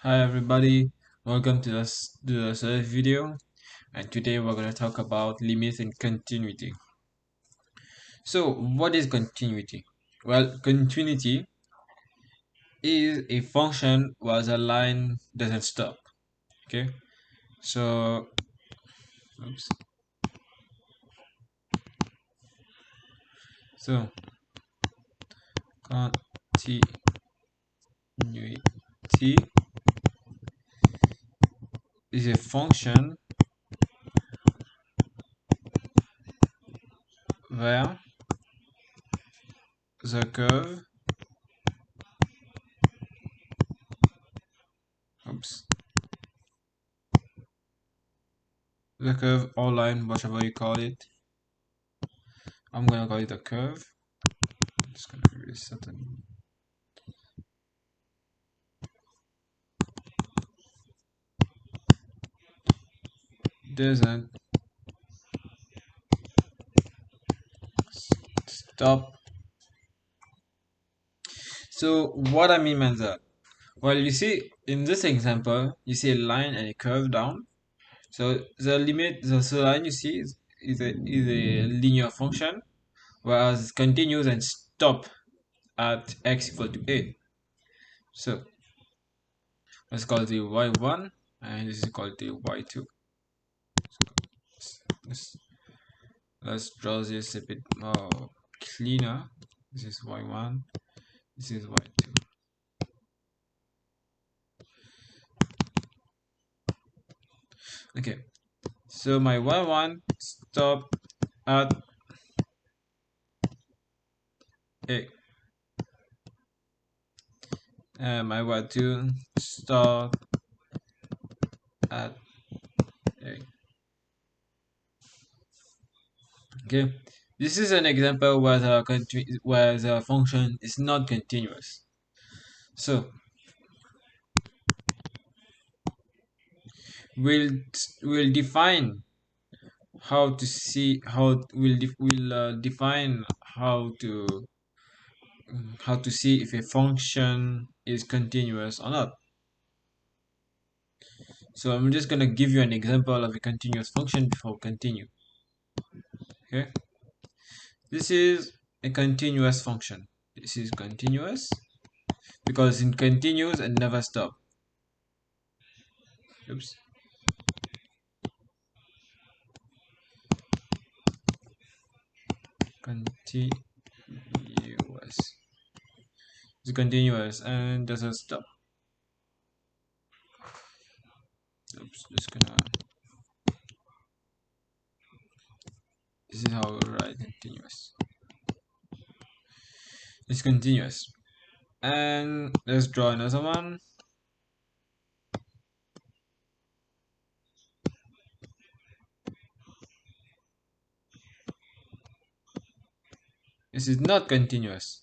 Hi everybody, welcome to this video, and today we're going to talk about limits and continuity. So what is continuity? Well, continuity is a function where the line doesn't stop. Okay, so oops. So continuity is a function where the curve oops the curve or line, whatever you call it. I'm gonna call it a curve. I'm just gonna reset it. Doesn't stop. So what I mean by that? Well, you see in this example, you see a line and a curve down. So the limit, the line you see is a linear function, whereas it continues and stop at x equal to a. So let's call it y1, and this is called the y2. Let's, let's draw this a bit more cleaner. This is y1, this is y2. Okay, so my y1 stop at a. My y2 stop at a. Okay, this is an example where the function is not continuous. So we'll we'll define how to see how we'll define how to see if a function is continuous or not. So I'm just gonna give you an example of a continuous function before we continue. Okay, this is a continuous function. This is continuous because it continues and never stop. Oops. Continuous. It's continuous and doesn't stop. Oops, just gonna. This is how we write continuous. It's continuous. And let's draw another one. This is not continuous.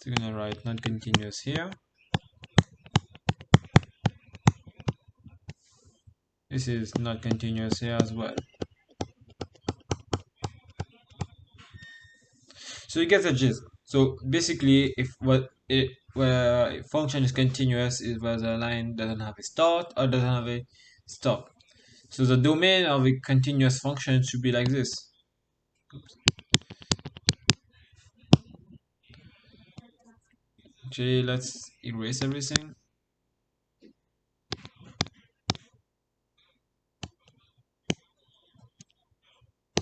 So we're gonna write not continuous here. This is not continuous here as well. So you get the gist. So basically, if where a function is continuous is where the line doesn't have a start or doesn't have a stop. So the domain of a continuous function should be like this. Oops. Okay, let's erase everything.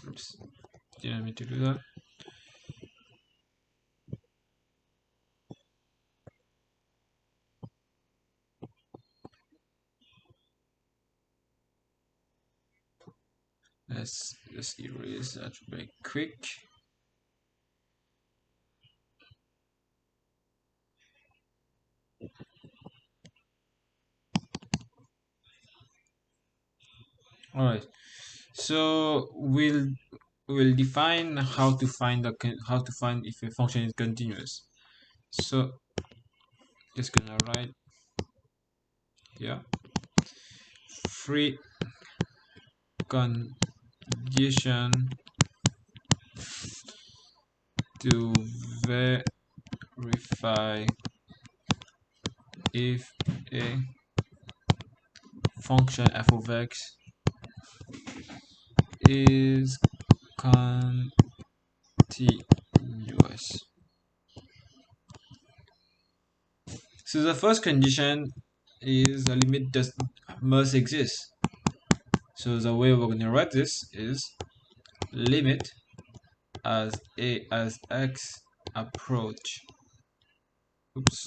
Oops, didn't mean to do that. Let's just erase that very quick. All right. So we'll define how to find if a function is continuous. So just gonna write here free condition to verify if a function f of x is continuous. So the first condition is the limit must exist. So the way we're going to write this is limit as x approach. Oops.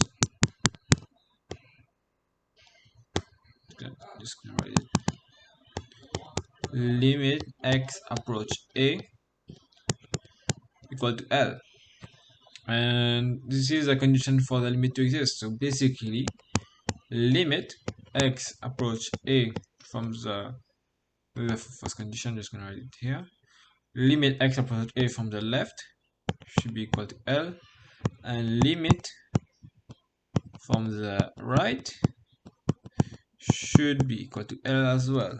Just gonna write it. Limit x approach a equal to L. And this is a condition for the limit to exist. So basically, limit x approach a from the first condition, just gonna write it here. Limit x approach a from the left should be equal to L, and limit from the right should be equal to L as well.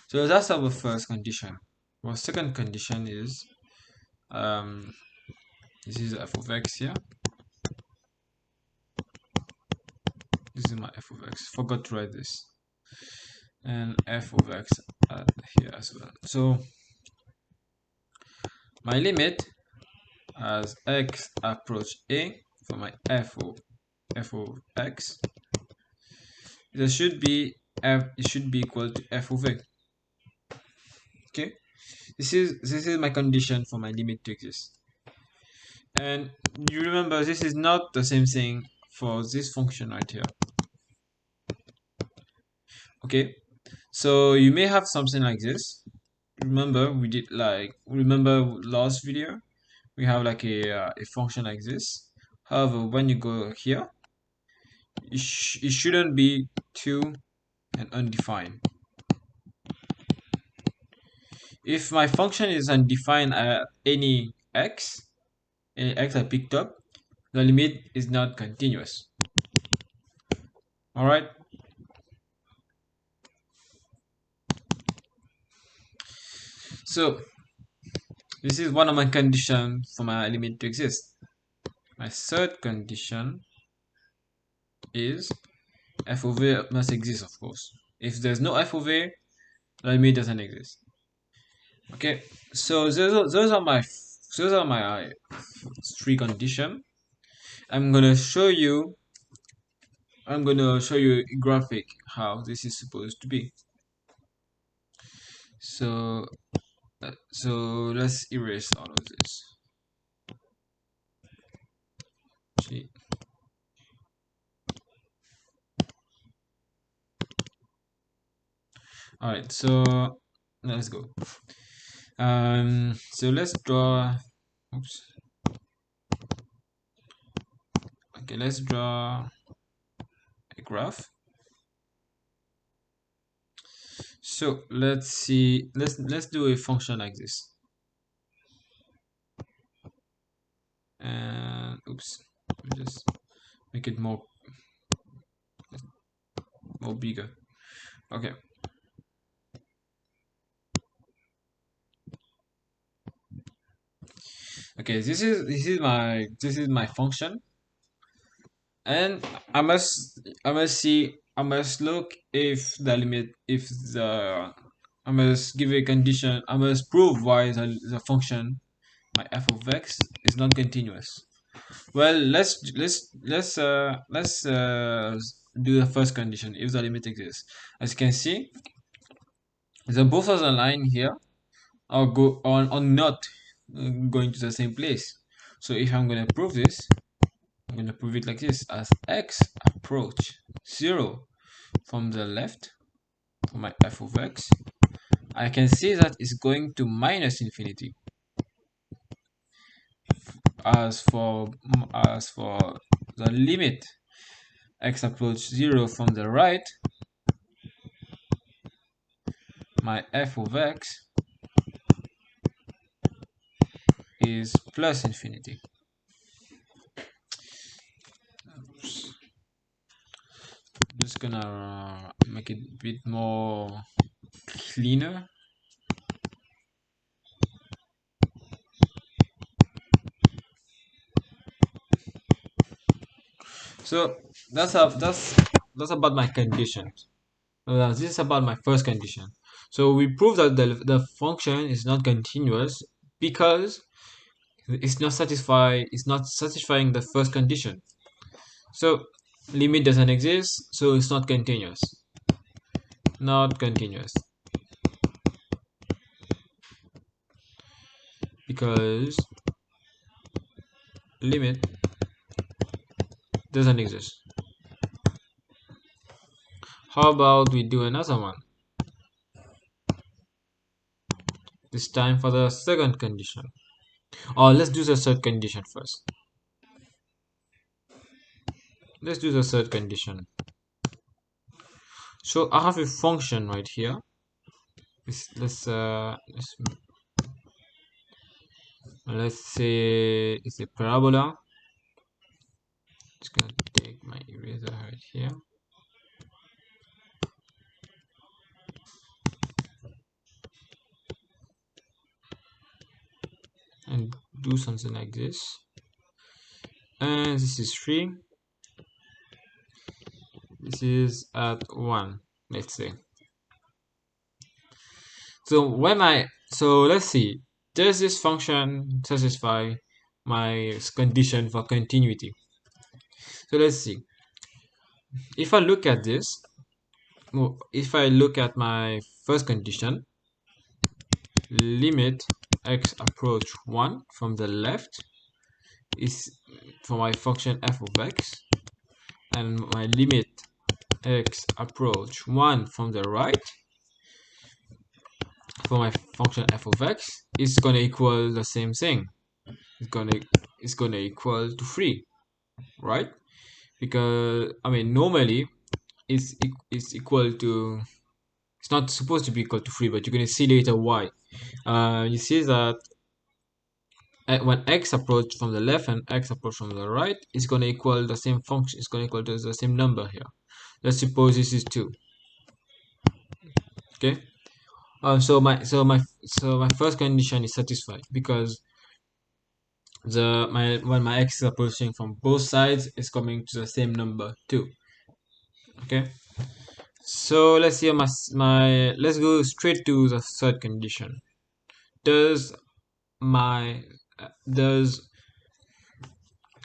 So that's our first condition. Our second condition is this is f of x here. This is my f of x. Forgot to write this. And f of x here as well. So my limit as x approach a for my f of x, it should be equal to f of x. Okay, this is my condition for my limit to exist. And you remember, this is not the same thing for this function right here. Okay, so you may have something like this. Remember last video we have like a function like this. However, when you go here, it shouldn't be 2 and undefined. If my function is undefined at any x I picked up, the limit is not continuous. All right. So this is one of my conditions for my limit to exist. My third condition is f of a must exist, of course. If there's no f of a, the limit doesn't exist. Okay, so those are my three conditions. I'm gonna show you a graphic how this is supposed to be. So let's erase all of this. See. All right, so let's go. So let's draw. Oops. Okay, let's draw a graph. So let's see. Let's do a function like this. And oops, just make it more bigger. Okay. Okay, this is my function, and I must look if the limit if the I must give a condition. I must prove why the function my f of x is not continuous. Well, let's do the first condition if the limit exists. As you can see, the both of the line here are not going to the same place. So if I'm going to prove this, I'm going to prove it like this: as x approach 0 from the left for my f of x, I can see that it's going to minus infinity. As for the limit x approach 0 from the right, my f of x is plus infinity. Oops. Just gonna make it a bit more cleaner. So that's about my conditions. This is about my first condition. So we prove that the function is not continuous because it's not satisfying the first condition. So limit doesn't exist, so it's not continuous. Not continuous because limit doesn't exist. How about we do another one? This time for the second condition. Or let's do the third condition first. Let's do the third condition. So I have a function right here. Let's say it's a parabola. Just gonna take my eraser right here. And do something like this. And this is 3. This is at 1, let's say. So let's see. Does this function satisfy my condition for continuity? So let's see. If I look at this, if I look at my first condition, limit x approach 1 from the left is for my function f of x, and my limit x approach 1 from the right for my function f of x is gonna equal the same thing. It's gonna equal to 3, right? Because I mean normally it's equal to, it's not supposed to be equal to 3, but you're gonna see later why. You see that when x approach from the left and x approach from the right, it's gonna equal the same function. It's gonna equal to the same number here. Let's suppose this is 2. Okay. So my first condition is satisfied because when my x is approaching from both sides, it's coming to the same number 2. Okay. So let's see let's go straight to the third condition. Does my does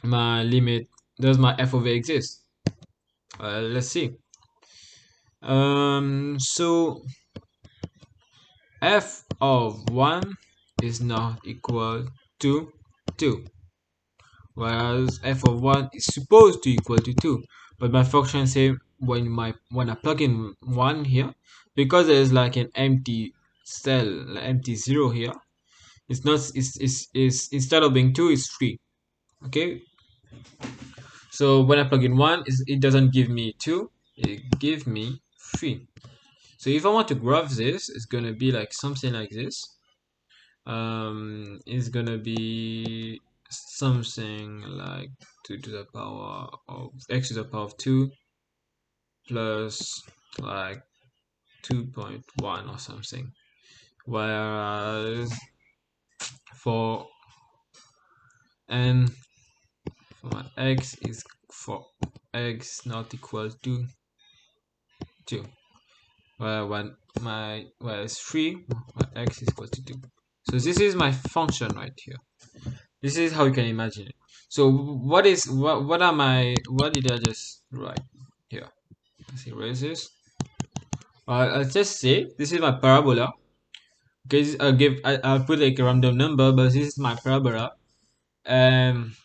my limit does my f of a exist? Let's see. So f of 1 is not equal to 2, whereas f of 1 is supposed to equal to 2, but my function say when I plug in 1 here, because there's like an empty cell, like empty 0 here, it's not it's instead of being 2, it's 3. Okay, so when I plug in 1, it doesn't give me 2, it gives me 3. So if I want to graph this, it's gonna be like something like this. It's gonna be something like 2 to the power of x to the power of 2 plus like 2.1 or something. Whereas for n for x is for x not equal to 2. Whereas 3 when x is equal to 2. So this is my function right here. This is how you can imagine it. So what did I just write here? Let's erase this. I'll just say this is my parabola. Okay, I'll put like a random number, but this is my parabola. Um,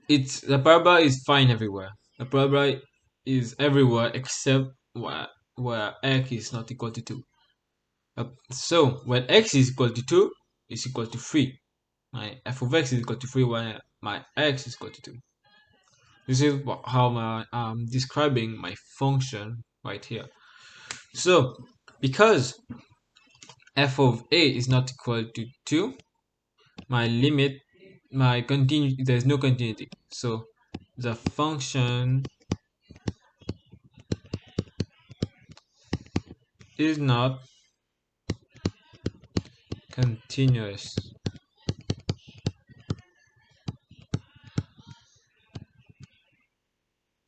the parabola is fine everywhere. The parabola is everywhere except where x is not equal to 2. So when x is equal to 2, it's equal to 3. My f of x is equal to 3 when my x is equal to 2. This is how I'm describing my function right here. So because f of a is not equal to 2, my limit, there's no continuity. So the function is not continuous.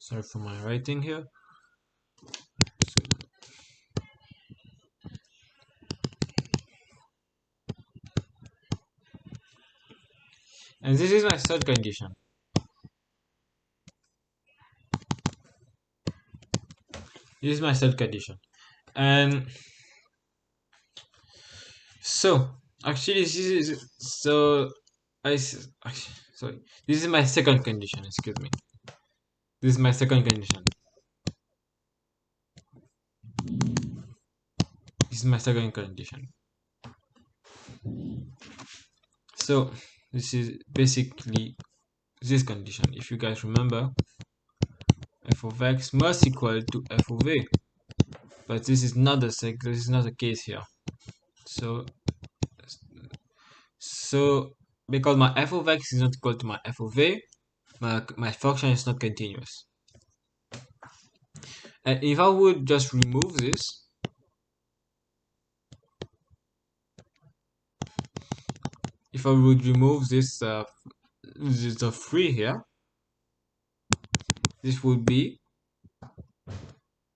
Sorry for my writing here. And this is my third condition. This is my third condition. And so, actually, this is so. Sorry. This is my second condition. Excuse me. This is my second condition. This is my second condition. So, this is basically this condition. If you guys remember, f of x must equal to f of a, but this is not the case here. So because my f of x is not equal to my f of a, my function is not continuous. And if I would just remove this, if I would remove this the 3 here, this would be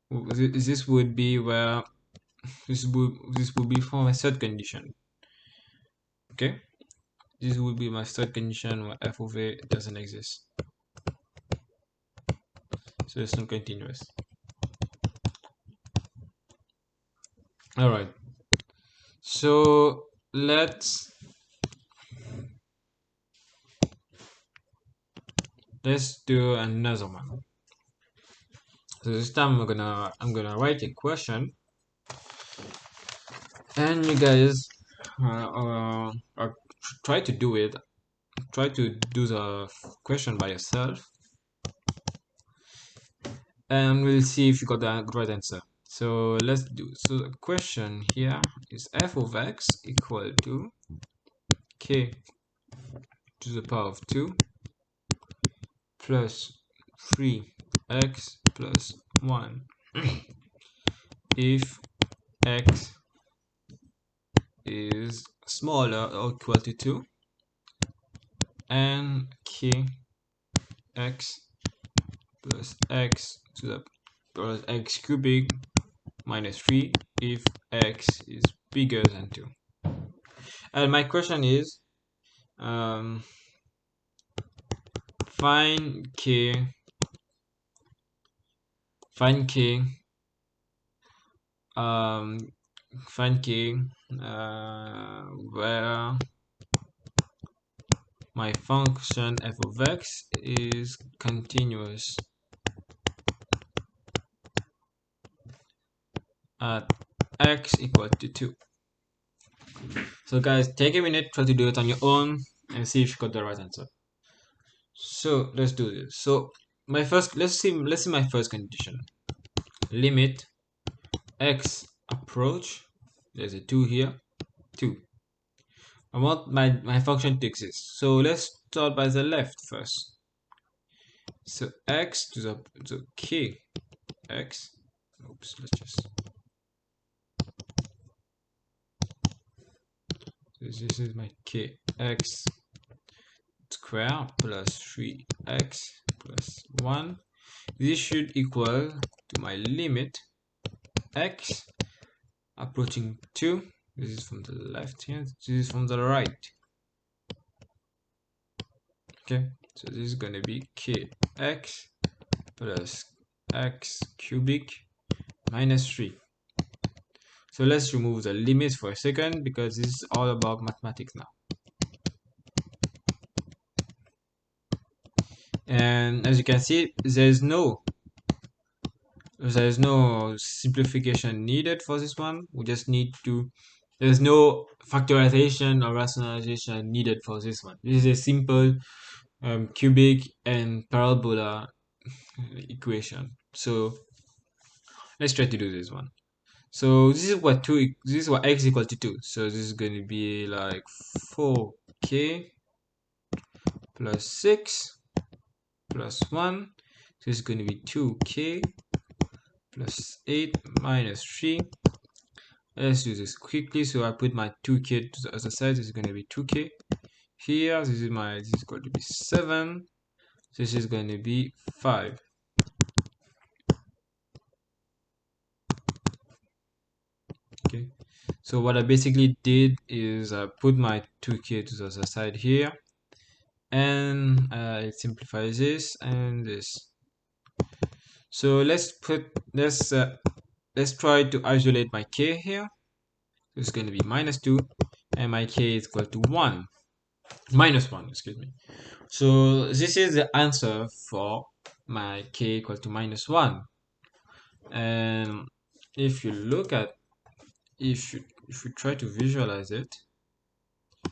where this would be for my third condition. Okay, this would be my third condition where f of a doesn't exist, so it's not continuous. All right, so let's do another one. So this time I'm gonna write a question, and you guys try to do it. Try to do the question by yourself, and we'll see if you got the right answer. So let's do. So the question here is f of x equal to k to the power of 2 plus 3x plus 1 if x is smaller or equal to 2 and k x plus x to the plus x cubic minus 3 if x is bigger than 2. And my question is find k find k where my function f of x is continuous at x equal to 2. So guys, take a minute, try to do it on your own and see if you got the right answer. So let's do this. So let's see my first condition. Limit x approach, there's a 2 here, 2. I want my function to exist. So let's start by the left first. So x to the k x. Oops, let's just. So this is my k x square plus 3x plus 1. This should equal to my limit x approaching 2. This is from the left here. This is from the right. Okay, so this is going to be kx plus x cubic minus 3. So let's remove the limits for a second because this is all about mathematics now. And as you can see, there's no simplification needed for this one. We just need to, there's no factorization or rationalization needed for this one. This is a simple cubic and parabola equation. So let's try to do this one. So this is what x equal to 2. So this is going to be like 4k plus 6 plus 1. So this is going to be 2k plus 8 minus 3. Let's do this quickly. So I put my 2k to the other side. This is going to be 2k. Here, this is going to be 7. This is going to be 5. Okay, so what I basically did is I put my 2k to the other side here, and it simplifies this and this. So let's try to isolate my k here. It's going to be minus 2, and my k is equal to 1, minus 1, excuse me. So this is the answer for my k equal to minus 1. And if you look at, if you try to visualize it,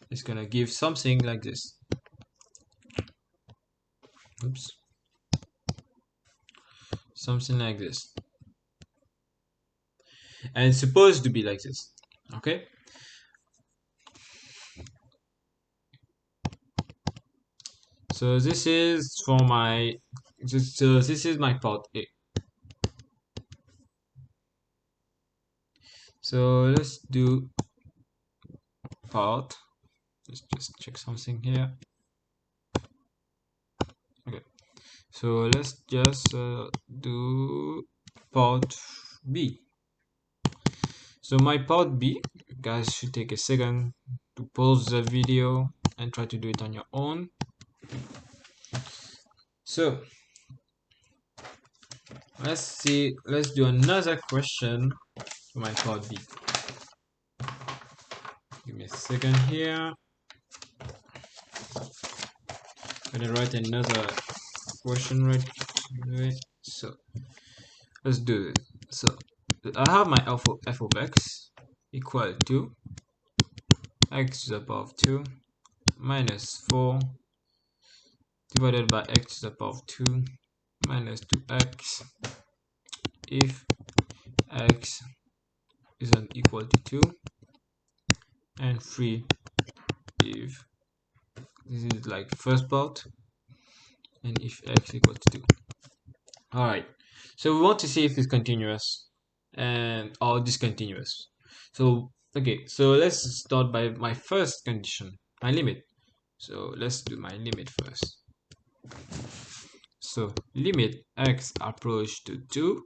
it's gonna give something like this. Oops. Something like this. And it's supposed to be like this. Okay? So this is for my, so this is my part A. So let's do part. Let's just check something here. Okay. So let's just do part B. So my part B, you guys should take a second to pause the video and try to do it on your own. So let's do another question for my part B. Give me a second here. I'm gonna write another question right away. So let's do it. So I have my f of x equal to x to the power of 2 minus 4 divided by x to the power of 2 minus 2x if x isn't equal to 2, and 3 if this is like the first part, and if x equal to 2. Alright, so we want to see if it's continuous and or discontinuous. So okay, so let's start by my first condition, my limit. So let's do my limit first. So limit x approach to 2.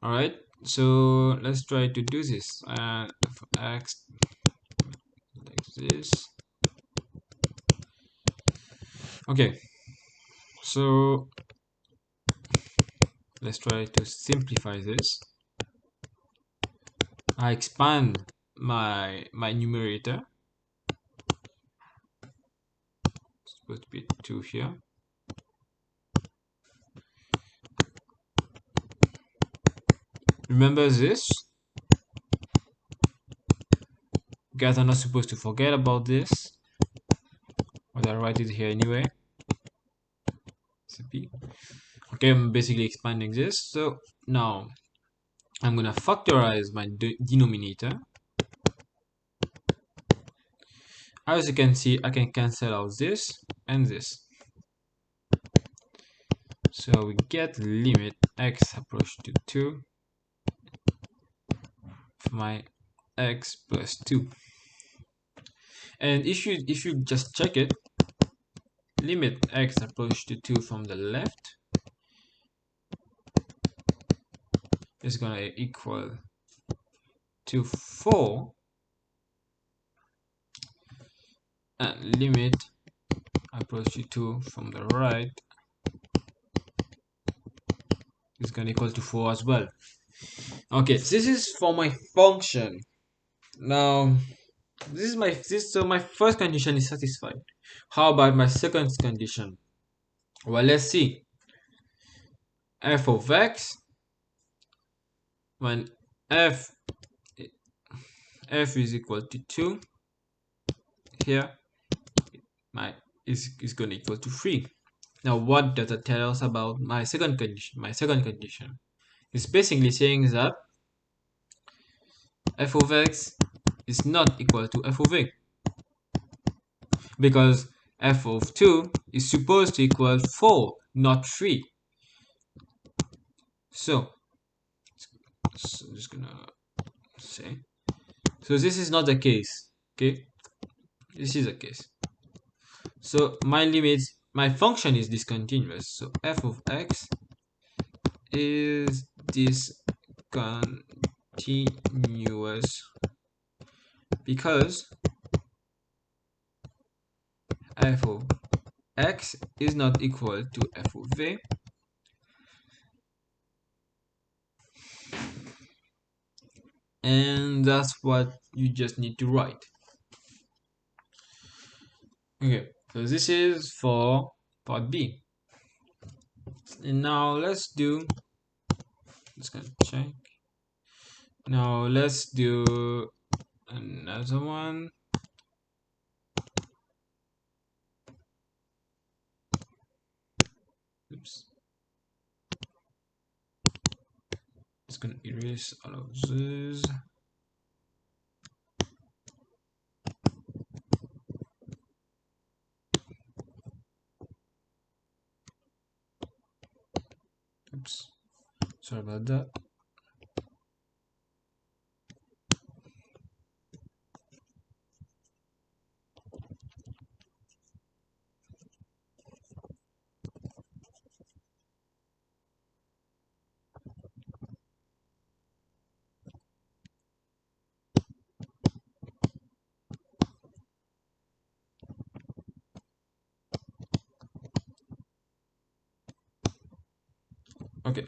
Alright, so let's try to do this. For x like this. Okay, so let's try to simplify this. I expand my numerator. It's supposed to be 2 here. Remember this. You guys are not supposed to forget about this, but I write it here anyway. CP. Okay, I'm basically expanding this. So now I'm gonna factorize my denominator. As you can see, I can cancel out this and this. So we get limit x approach to 2 for my x plus 2. And if you just check it, limit x approach to 2 from the left is gonna equal to 4, and limit approach to 2 from the right is gonna equal to 4 as well. Okay, this is for my function. Now so my first condition is satisfied. How about my second condition? Well, let's see. F of x, when f is equal to 2, here my is going to equal to 3. Now what does that tell us about my second condition? My second condition is basically saying that f of x is not equal to f of a, because f of 2 is supposed to equal 4, not 3. So I'm just gonna say, so this is not the case. Okay, this is the case. So my limits, my function is discontinuous. So f of x is discontinuous because f of x is not equal to f of v, and that's what you just need to write. Okay, so this is for part B. And now let's do, just gonna check. Now let's do another one. Oops. Just gonna erase all of these. Oops. Sorry about that. Okay.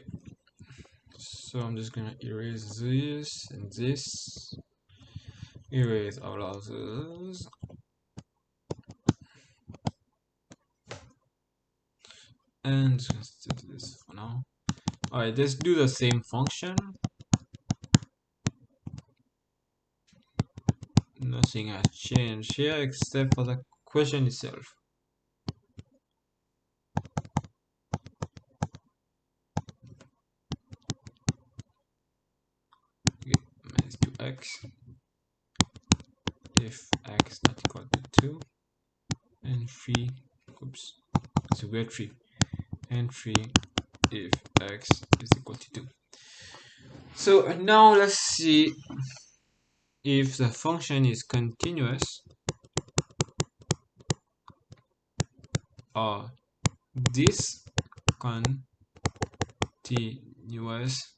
So I'm just gonna erase this and this. Erase all of those. And just do this for now. Alright, let's do the same function. Nothing has changed here except for the question itself. Okay, minus 2x if x not equal to 2 and 3, oops, it's a weird 3, and 3 if x is equal to 2. So now let's see if the function is continuous or discontinuous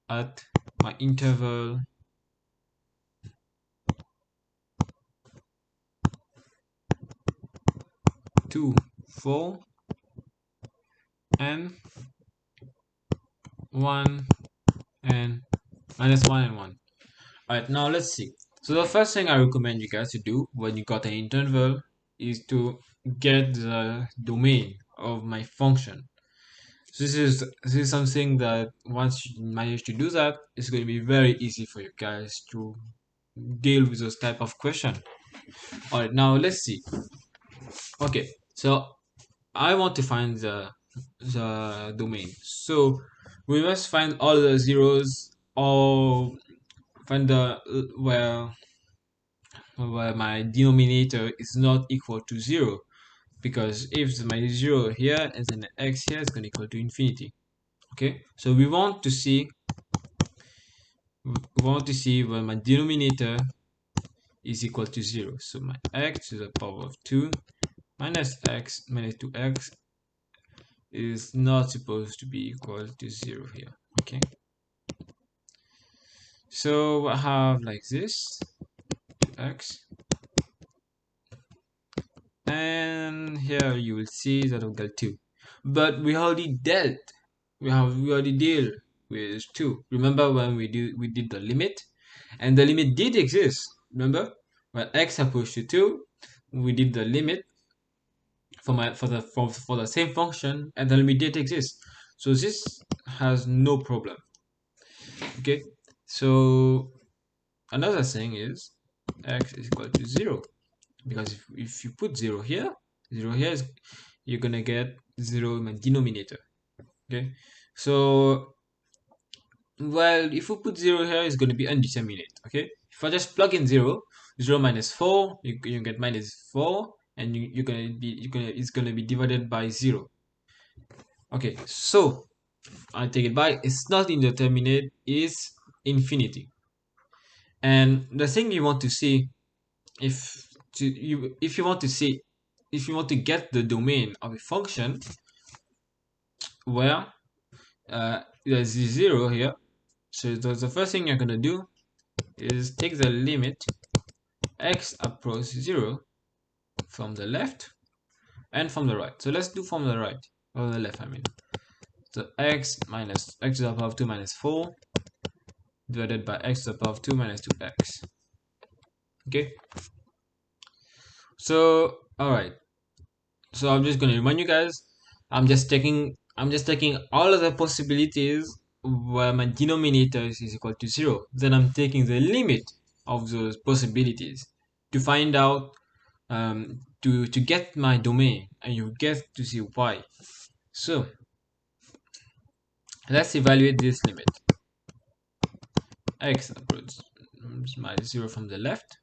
at my interval 2, 4 and 1 and minus 1 and 1. Alright, now let's see. So the first thing I recommend you guys to do when you got an interval is to get the domain of my function. So this is something that once you manage to do that, it's going to be very easy for you guys to deal with those type of question. Alright, now let's see. Okay, so I want to find the domain. So we must find all the zeros or find the where my denominator is not equal to 0, because if my 0 here and then the x here is going to equal to infinity. Okay, so we want to see when my denominator is equal to 0. So my x to the power of 2 minus x minus 2x is not supposed to be equal to 0 here. Okay, so I have like this, 2x, and here you will see that I've got 2, but we already deal with 2. Remember when we did the limit, and the limit did exist. Remember when x approached to 2, we did the limit for the same function, and the limit did exist. So this has no problem. Okay, so another thing is x is equal to 0, because if you put 0 here, 0 here is, you're gonna get 0 in my denominator. Okay, so well, if we put 0 here, it's going to be indeterminate. Okay, if I just plug in 0, 0 minus 4, you get minus 4, and it's gonna be divided by 0. Okay, so I take it back, it's not indeterminate, it's infinity. And the thing you want to see, if you want to get the domain of a function where there's 0 here. So the first thing you're gonna do is take the limit x approach 0 from the left and from the right. So let's do from the right, or the left, I mean. So x minus x to the power of 2 minus 4 divided by x to the power of 2 minus 2x. Okay. So, alright. So I'm just gonna remind you guys, I'm just taking all of the possibilities where my denominator is equal to 0. Then I'm taking the limit of those possibilities to find out to get my domain, and you get to see why. So let's evaluate this limit. X approach minus 0 from the left.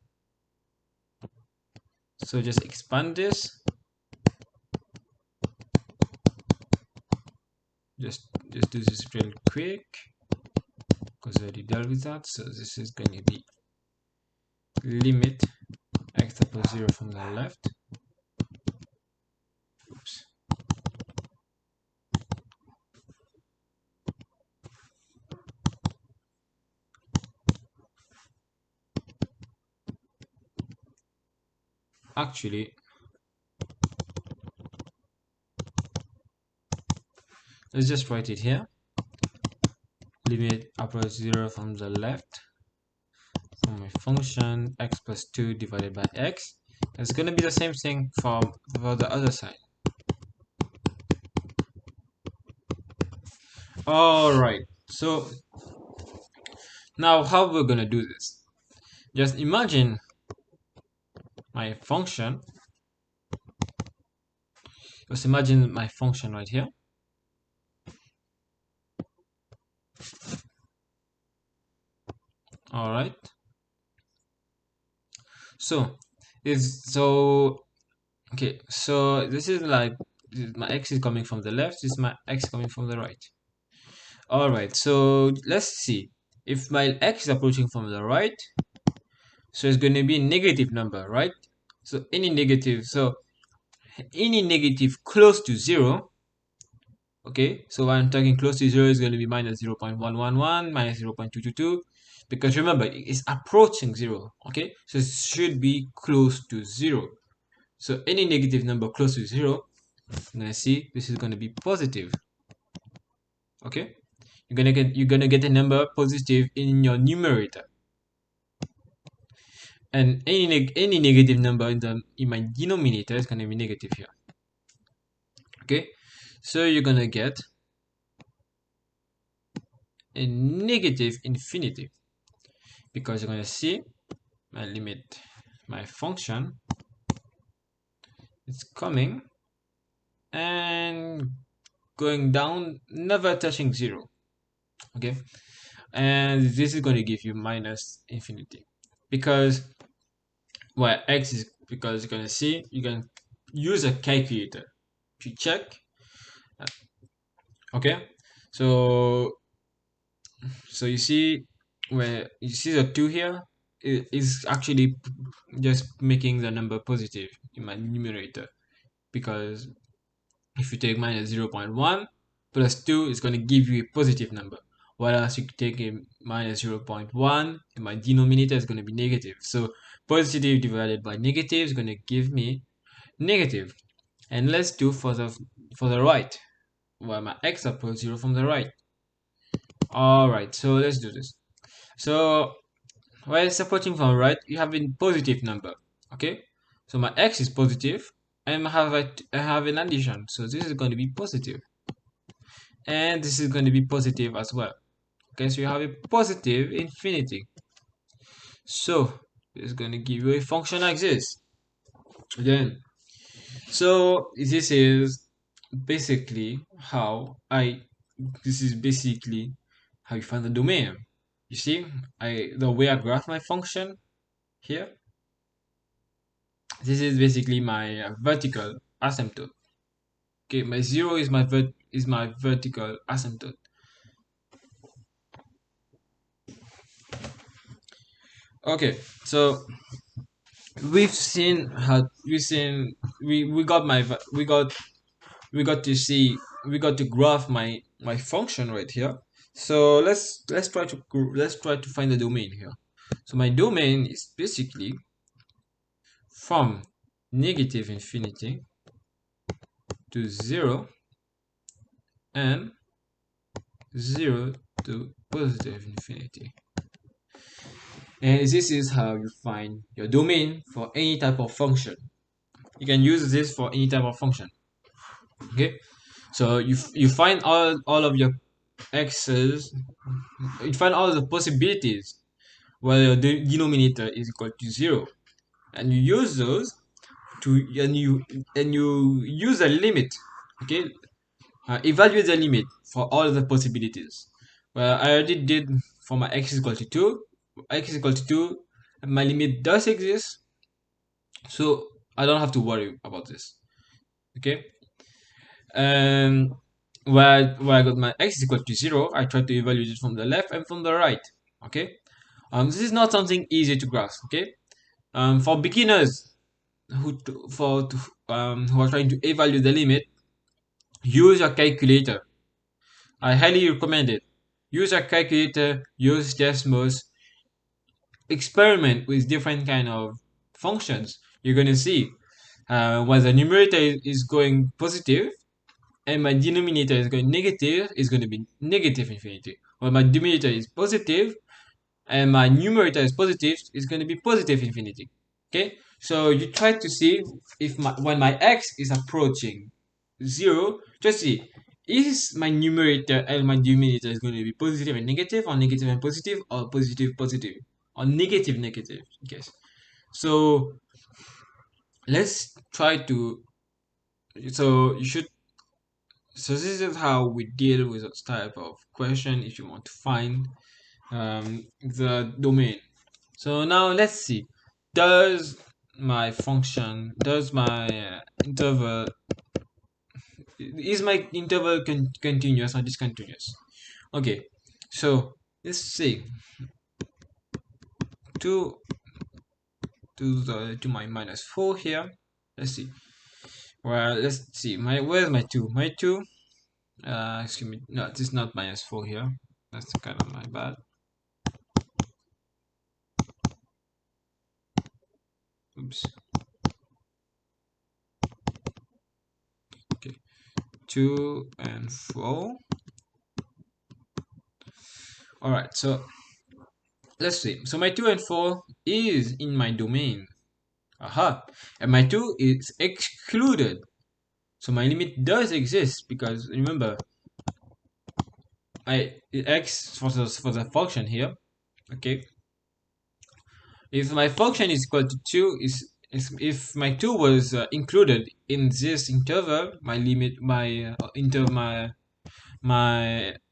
So just expand this. Just do this real quick because I already dealt with that. So this is going to be limit x approach 0 from the left. Oops. Actually, let's just write it here. Limit approach 0 from the left from my function x plus 2 divided by x. It's going to be the same thing for the other side. Alright, so now how we're going to do this? Just imagine my function. Just imagine my function right here. All right. So okay. So this is like my x is coming from the left. This is my x coming from the right. All right. So let's see if my x is approaching from the right. So it's going to be a negative number, right? So any negative close to 0. Okay, so when I'm talking close to 0 is going to be minus 0.111, minus 0.222, because remember, it's approaching 0, okay? So it should be close to 0. So any negative number close to 0, you're going to see this is going to be positive, okay? You're gonna get a number positive in your numerator. And any negative number in my denominator is going to be negative here. Okay, so you're going to get a negative infinity, because you're going to see my limit, my function is coming and going down, never touching 0. Okay, and this is going to give you minus infinity, because x is, because you're going to see, you can use a calculator to check. Okay, so you see where you see the 2 here, it is actually just making the number positive in my numerator, because if you take minus 0.1 plus 2, it's going to give you a positive number, whereas you take a minus 0.1 in my denominator is going to be negative. So positive divided by negative is going to give me negative. And let's do for the right, where my x approach 0 from the right. Alright, so let's do this. So while it's approaching from right, you have a positive number. Okay, so my x is positive, and I have an addition, so this is going to be positive, and this is going to be positive as well. Okay, so you have a positive infinity. So this is going to give you a function like this. Again, so this is basically how you find the domain. You see, the way I graph my function here, this is basically my vertical asymptote. Okay, my 0 is my vertical asymptote. Okay, so we got to graph my function right here. So let's try to find the domain here. So my domain is basically from negative infinity to 0 and 0 to positive infinity. And this is how you find your domain for any type of function. You can use this for any type of function. Okay, so you find all of your x's, you find all the possibilities where your denominator is equal to 0, and you use those to and you use a limit. Okay, evaluate the limit for all the possibilities. Well, I already did for my x is equal to 2. X is equal to 2, and my limit does exist, so I don't have to worry about this. Okay, and where I got my x is equal to 0, I try to evaluate it from the left and from the right. Okay, this is not something easy to grasp. Okay, for beginners who are trying to evaluate the limit, use your calculator. I highly recommend it. Use a calculator, use Desmos, experiment with different kind of functions. You're gonna see when the numerator is going positive and my denominator is going negative, is going to be negative infinity. When my denominator is positive and my numerator is positive, it's going to be positive infinity. Okay, so you try to see if when my x is approaching 0, just see, is my numerator and my denominator is going to be positive and negative, or negative and positive, or positive positive, or negative negative. Yes. So let's try to. So you should. So this is how we deal with this type of question if you want to find the domain. So now let's see. Does does my interval, is my interval continuous or discontinuous? Okay, so let's see. To to my minus 4 here. Let's see. Well, let's see. Where's my 2? My 2. Excuse me. No, this is not minus 4 here. That's kind of my bad. Oops. Okay. 2 and 4. Alright, so let's see. So my 2 and 4 is in my domain. Aha. And my 2 is excluded. So my limit does exist because remember, my x for the function here. Okay. If my function is equal to 2, is if my 2 was included in this interval, my limit, my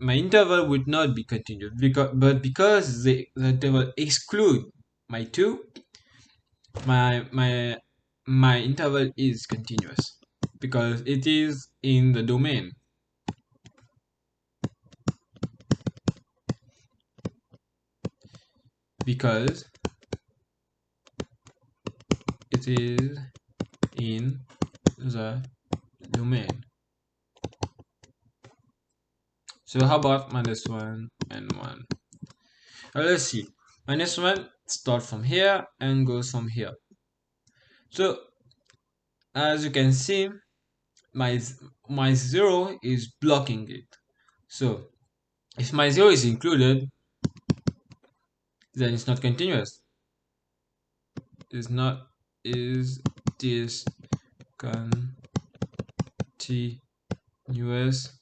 interval would not be continuous, because the interval exclude my 2, my my my interval is continuous because it is in the domain. Because it is in the domain. So how about minus 1 and 1? Let's see. Minus 1 starts from here and goes from here. So as you can see, my my 0 is blocking it. So if my 0 is included, then it's not continuous. Is not is this continuous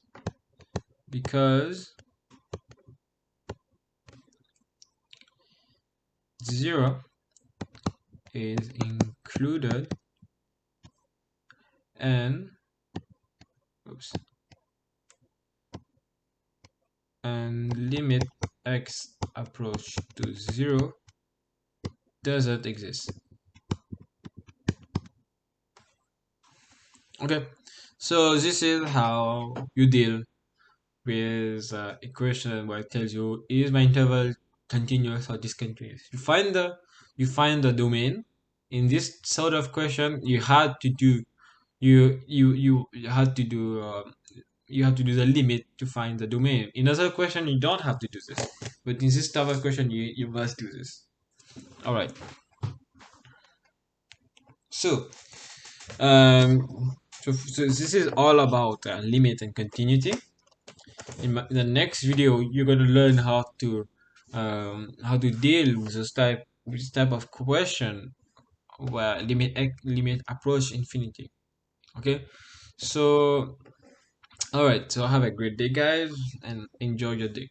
because 0 is included and oops, and limit x approach to 0 doesn't exist. Okay, so this is how you deal with a question where it tells you, is my interval continuous or discontinuous? You find the domain. In this sort of question, you had to do you have to do the limit to find the domain. In other question, you don't have to do this, but in this type of question, you must do this. All right. So, um, so this is all about limit and continuity. In the next video, you're going to learn how to deal with this type of question where limit approach infinity. Okay, so all right, so have a great day, guys, and enjoy your day.